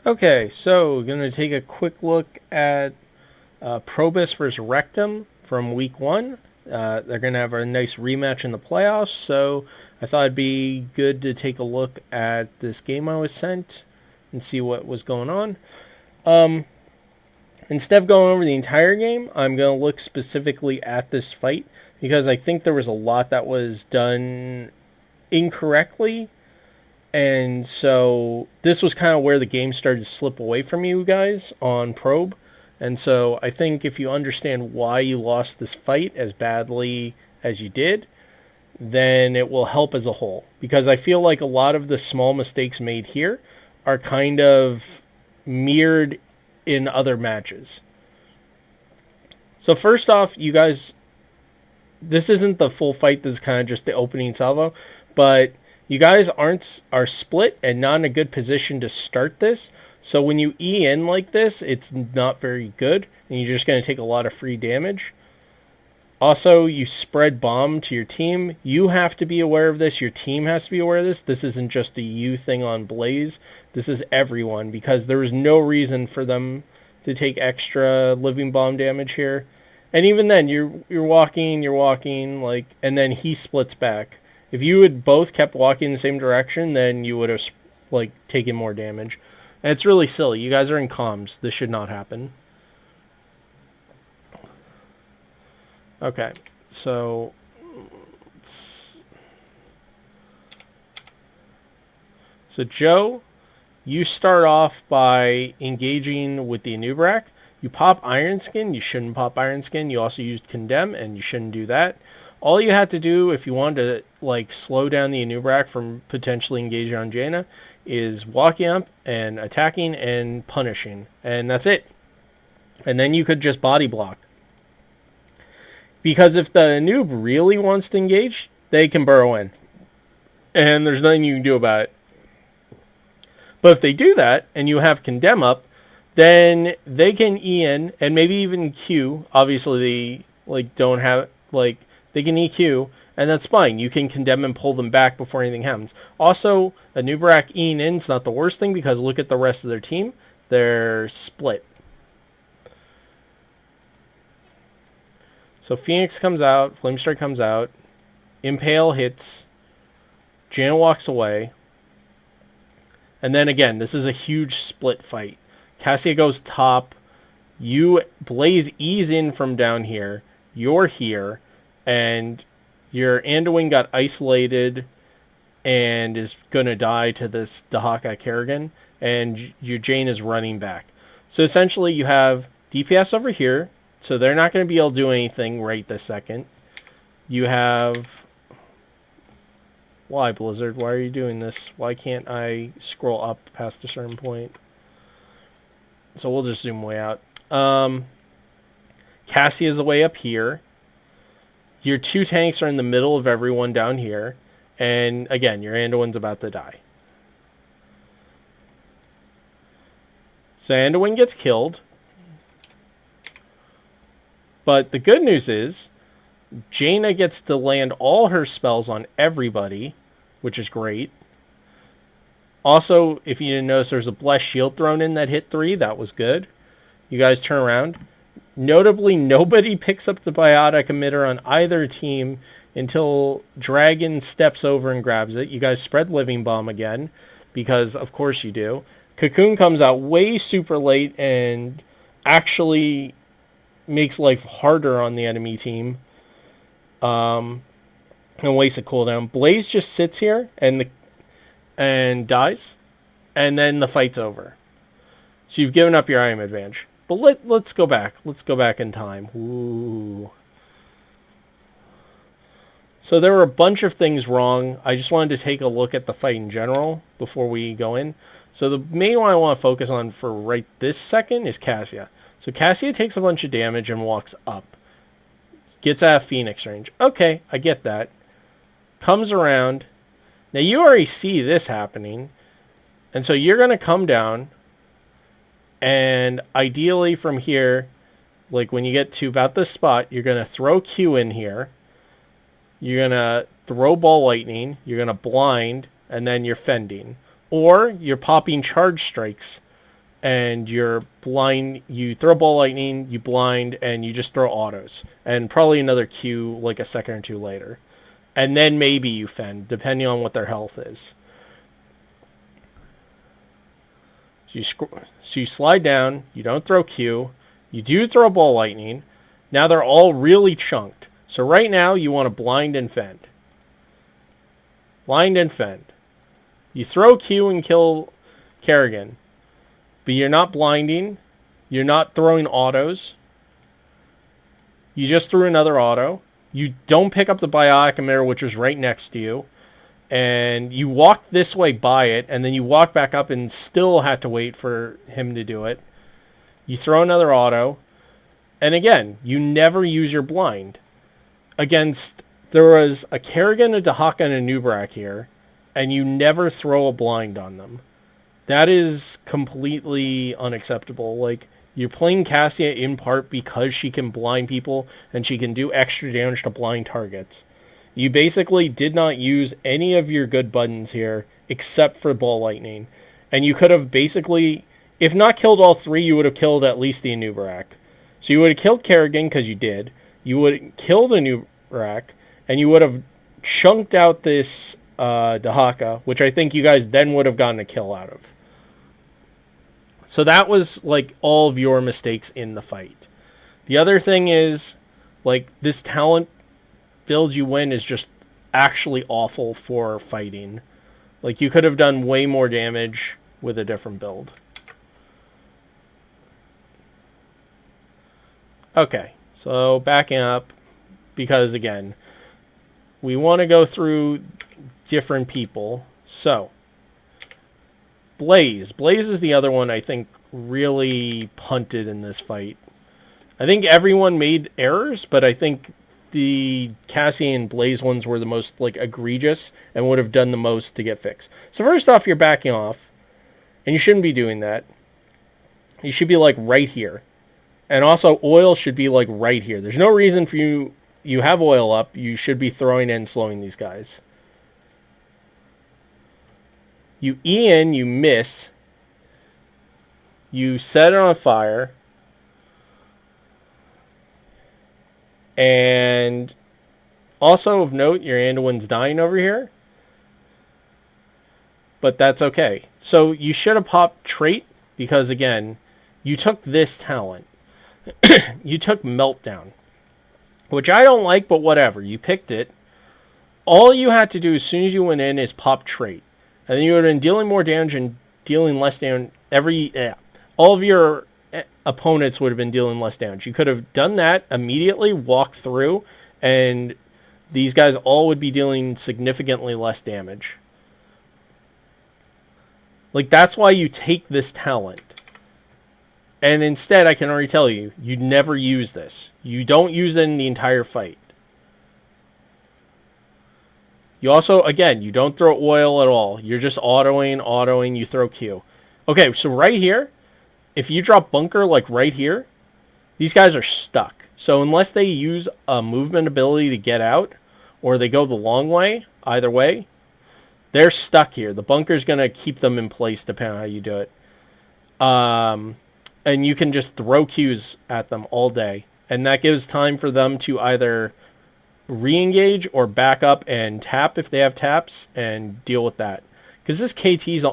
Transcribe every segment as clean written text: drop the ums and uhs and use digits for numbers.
Okay, so going to take a quick look at ProBUs versus Rekt'Em from week 1. They're going to have a nice rematch in the playoffs, so I thought it'd be good to take a look at this game I was sent and see what was going on. Instead of going over the entire game, I'm going to look specifically at this fight because I think there was a lot that was done incorrectly. And so this was kind of where the game started to slip away from you guys on Probe. And so I think if you understand why you lost this fight as badly as you did, then it will help as a whole. Because I feel like a lot of the small mistakes made here are kind of mirrored in other matches. So first off, you guys, this isn't the full fight. This is kind of just the opening salvo. But you guys are split and not in a good position to start this. So when you E in like this, it's not very good. And you're just going to take a lot of free damage. Also, you spread bomb to your team. You have to be aware of this. Your team has to be aware of this. This isn't just a you thing on Blaze. This is everyone. Because there was no reason for them to take extra living bomb damage here. And even then, you're walking, like, and then he splits back. If you had both kept walking in the same direction, then you would have, like, taken more damage. And it's really silly. You guys are in comms. This should not happen. Okay, so Joe, you start off by engaging with the Anubrak. You pop Iron Skin. You shouldn't pop Iron Skin. You also used Condemn, and you shouldn't do that. All you had to do if you wanted to, like, slow down the Anubrak from potentially engaging on Jaina is walking up and attacking and punishing. And that's it. And then you could just body block. Because if the noob really wants to engage, they can burrow in. And there's nothing you can do about it. But if they do that, and you have Condemn up, then they can E in, and maybe even Q. Obviously, they, like, don't have, like, they can EQ, and that's fine. You can Condemn and pull them back before anything happens. Also, a Nubrak E'ing in is not the worst thing, because look at the rest of their team. They're split. So Phoenix comes out, Flamestrike comes out, Impale hits, Jaina walks away, and then again, this is a huge split fight. Cassia goes top, Blaze E's in from down here, you're here, and your Anduin got isolated and is going to die to this Dahaka Kerrigan, and your Jane is running back. So essentially you have DPS over here, so they're not going to be able to do anything right this second. You have... Why, Blizzard? Why are you doing this? Why can't I scroll up past a certain point? So we'll just zoom way out. Cassie is way up here. Your two tanks are in the middle of everyone down here. And again, your Anduin's about to die. So Anduin gets killed. But the good news is, Jaina gets to land all her spells on everybody, which is great. Also, if you didn't notice, there's a blessed shield thrown in that hit 3. That was good. You guys turn around. Notably, nobody picks up the biotic emitter on either team until Dragon steps over and grabs it. You guys spread Living Bomb again, because of course you do. Cocoon comes out way super late and actually makes life harder on the enemy team. And wastes a cooldown. Blaze just sits here and dies, and then the fight's over. So you've given up your item advantage. But let's go back. Let's go back in time. Ooh. So there were a bunch of things wrong. I just wanted to take a look at the fight in general before we go in. So the main one I want to focus on for right this second is Cassia. So Cassia takes a bunch of damage and walks up. Gets out of Phoenix range. Okay, I get that. Comes around. Now you already see this happening. And so you're going to come down. And ideally from here, like when you get to about this spot, you're going to throw Q in here. You're going to throw Ball Lightning. You're going to blind. And then you're fending. Or you're popping charge strikes and you're blind, you throw ball lightning, you blind, and you just throw autos. And probably another Q like a second or two later. And then maybe you fend, depending on what their health is. So you slide down, you don't throw Q, you do throw ball lightning. Now they're all really chunked. So right now you want to blind and fend. Blind and fend. You throw Q and kill Kerrigan. But you're not blinding. You're not throwing autos. You just threw another auto. You don't pick up the biotic emitter, which is right next to you. And you walk this way by it, and then you walk back up and still had to wait for him to do it. You throw another auto. And again, you never use your blind. There was a Kerrigan, a Dahaka, and a Nubrak here, and you never throw a blind on them. That is completely unacceptable. Like, you're playing Cassia in part because she can blind people and she can do extra damage to blind targets. You basically did not use any of your good buttons here except for ball lightning. And you could have basically, if not killed all three, you would have killed at least the Anubarak. So you would have killed Kerrigan because you did. You would have killed Anubarak. And you would have chunked out this Dahaka, which I think you guys then would have gotten a kill out of. So that was like all of your mistakes in the fight. The other thing is, like, this talent build you win is just actually awful for fighting. Like, you could have done way more damage with a different build. Okay, so backing up, because again, we want to go through different people. So, Blaze. Blaze is the other one I think really punted in this fight. I think everyone made errors, but I think the Cassie and Blaze ones were the most like egregious and would have done the most to get fixed. So first off, you're backing off, and you shouldn't be doing that. You should be like right here. And also oil should be like right here. There's no reason for you have oil up, you should be throwing and slowing these guys. You E in, you miss. You set it on fire. And also of note, your Anduin's dying over here. But that's okay. So you should have popped trait because, again, you took this talent. You took Meltdown, which I don't like, but whatever. You picked it. All you had to do as soon as you went in is pop trait. And then you would have been dealing more damage and dealing less damage all of your opponents would have been dealing less damage. You could have done that immediately, walked through, and these guys all would be dealing significantly less damage. Like, that's why you take this talent. And instead, I can already tell you, you never use this. You don't use it in the entire fight. You also, again, you don't throw oil at all. You're just autoing, you throw Q. Okay, so right here, if you drop bunker like right here, these guys are stuck. So unless they use a movement ability to get out, or they go the long way, either way, they're stuck here. The bunker's going to keep them in place depending on how you do it. And you can just throw Qs at them all day. And that gives time for them to either re-engage or back up and tap if they have taps and deal with that. Because this KT's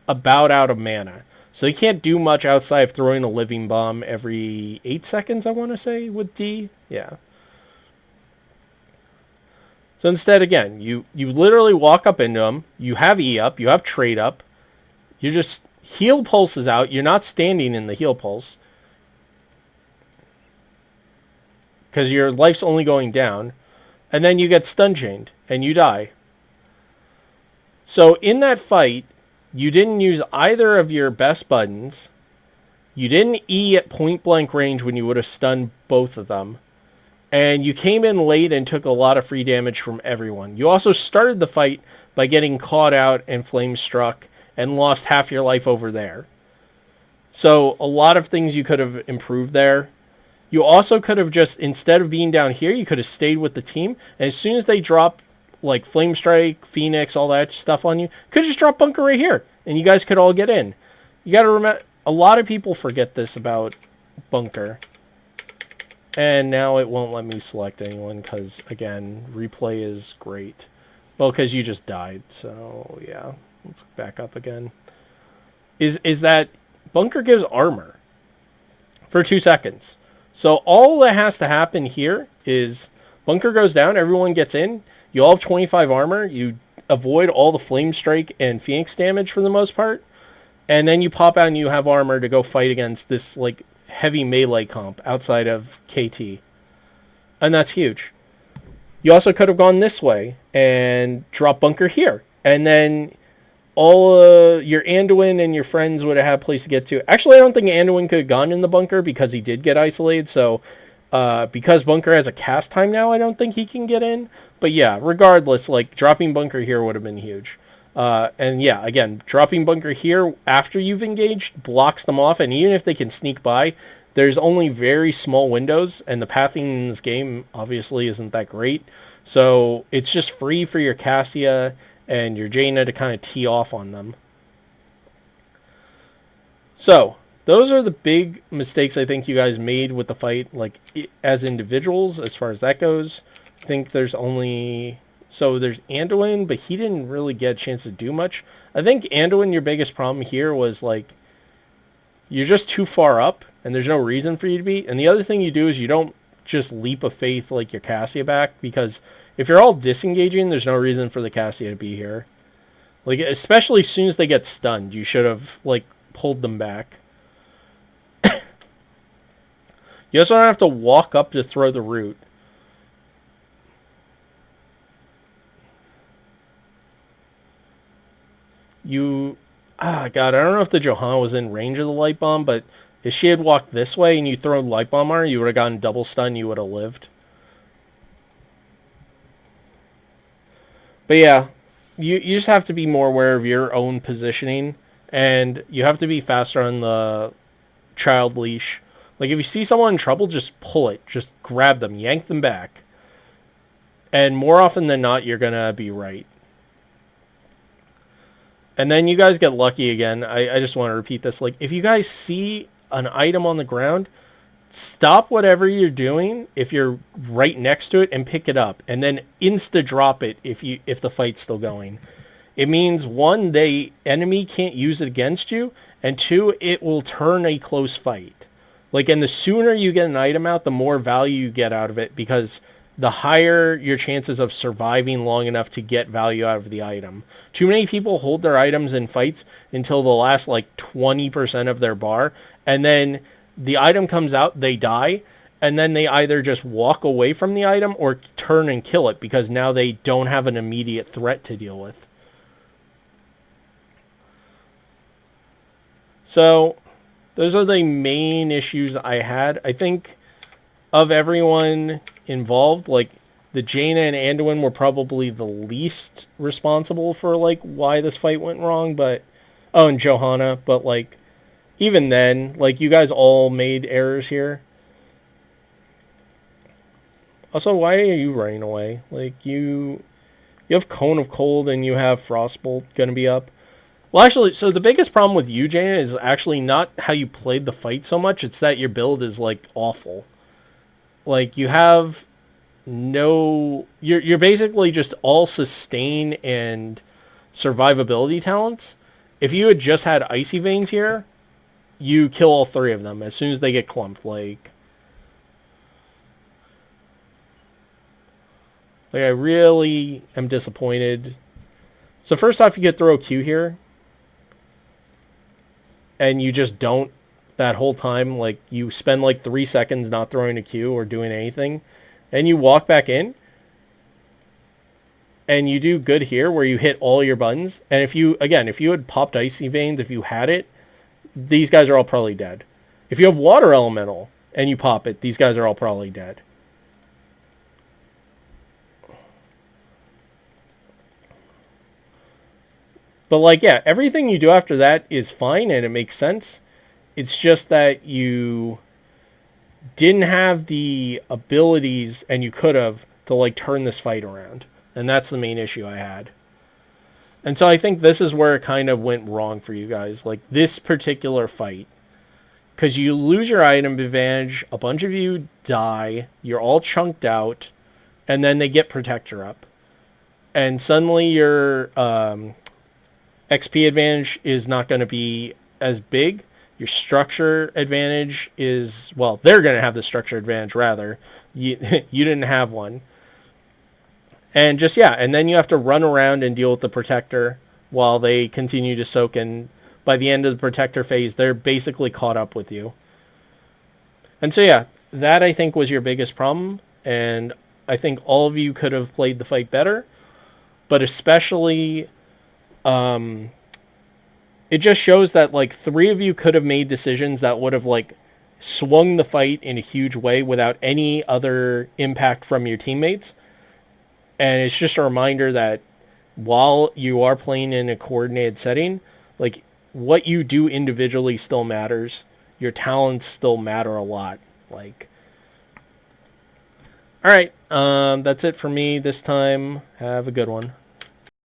about out of mana. So he can't do much outside of throwing a living bomb every 8 seconds, I want to say, with D. Yeah. So instead, again, you literally walk up into him. You have E up. You have trade up. You just heal pulses out. You're not standing in the heal pulse. Because your life's only going down. And then you get stun chained. And you die. So in that fight, you didn't use either of your best buttons. You didn't E at point blank range when you would have stunned both of them. And you came in late and took a lot of free damage from everyone. You also started the fight by getting caught out and flame struck and lost half your life over there. So a lot of things you could have improved there. You also could have just, instead of being down here, you could have stayed with the team. And as soon as they drop like Flame Strike, Phoenix, all that stuff on you, could just drop bunker right here. And you guys could all get in. You got to a lot of people forget this about Bunker. And now it won't let me select anyone because, again, replay is great. Well, because you just died, so yeah. Let's back up again. Is that Bunker gives armor for 2 seconds. So all that has to happen here is Bunker goes down, everyone gets in, you all have 25 armor, you avoid all the Flame Strike and Phoenix damage for the most part, and then you pop out and you have armor to go fight against this like heavy melee comp outside of KT. And that's huge. You also could have gone this way and dropped Bunker here. And then all your Anduin and your friends would have had a place to get to. Actually, I don't think Anduin could have gone in the Bunker because he did get isolated. So because Bunker has a cast time now, I don't think he can get in. But yeah, regardless, like dropping Bunker here would have been huge. And yeah, again, dropping Bunker here after you've engaged blocks them off. And even if they can sneak by, there's only very small windows. And the pathing in this game obviously isn't that great. So it's just free for your Cassia and your Jaina to kind of tee off on them. So those are the big mistakes I think you guys made with the fight, like as individuals, as far as that goes. I think there's only... So there's Anduin, but he didn't really get a chance to do much. I think Anduin, your biggest problem here was like, you're just too far up, and there's no reason for you to be. And the other thing you do is you don't just leap of faith like your Cassia back, because if you're all disengaging, there's no reason for the Cassia to be here. Like, especially as soon as they get stunned, you should have, like, pulled them back. You also don't have to walk up to throw the root. God, I don't know if the Johanna was in range of the light bomb, but if she had walked this way and you throw light bomb on her, you would have gotten double stun, you would have lived. But yeah, you just have to be more aware of your own positioning, and you have to be faster on the child leash. Like, if you see someone in trouble, just pull it. Just grab them, yank them back. And more often than not, you're going to be right. And then you guys get lucky again. I just want to repeat this. Like, if you guys see an item on the ground, stop whatever you're doing if you're right next to it and pick it up. And then insta-drop it if the fight's still going. It means, one, the enemy can't use it against you. And two, it will turn a close fight. Like, and the sooner you get an item out, the more value you get out of it. Because the higher your chances of surviving long enough to get value out of the item. Too many people hold their items in fights until the last, like, 20% of their bar, and then the item comes out, they die, and then they either just walk away from the item or turn and kill it because now they don't have an immediate threat to deal with. So those are the main issues I had. I think of everyone involved, like, the Jaina and Anduin were probably the least responsible for, like, why this fight went wrong, but... Oh, and Johanna, but, like, even then, like, you guys all made errors here. Also, why are you running away? Like, you have Cone of Cold and you have Frostbolt gonna be up. Well, actually, so the biggest problem with you, Jaina, is actually not how you played the fight so much, it's that your build is, like, awful. Like, you have no... You're basically just all sustain and survivability talents. If you had just had Icy Veins here, you kill all three of them as soon as they get clumped. Like I really am disappointed. So first off, you could throw a Q here. And you just don't that whole time. Like, you spend like 3 seconds not throwing a Q or doing anything. And you walk back in. And you do good here where you hit all your buttons. And if you had popped Icy Veins, if you had it, these guys are all probably dead. If you have Water Elemental and you pop it, these guys are all probably dead. But, like, yeah, everything you do after that is fine and it makes sense. It's just that you didn't have the abilities, and you could have, to, like, turn this fight around. And that's the main issue I had. And so I think this is where it kind of went wrong for you guys. Like, this particular fight. because you lose your item advantage, a bunch of you die, you're all chunked out, and then they get Protector up. And suddenly your XP advantage is not going to be as big. Your structure advantage is, well, they're going to have the structure advantage rather. You, you didn't have one. And just, yeah, and then you have to run around and deal with the Protector while they continue to soak, and by the end of the Protector phase, they're basically caught up with you. And so, yeah, that I think was your biggest problem, and I think all of you could have played the fight better, but especially, it just shows that, like, 3 of you could have made decisions that would have, like, swung the fight in a huge way without any other impact from your teammates. And it's just a reminder that while you are playing in a coordinated setting, like, what you do individually still matters. Your talents still matter a lot. Like, all right, that's it for me this time. Have a good one.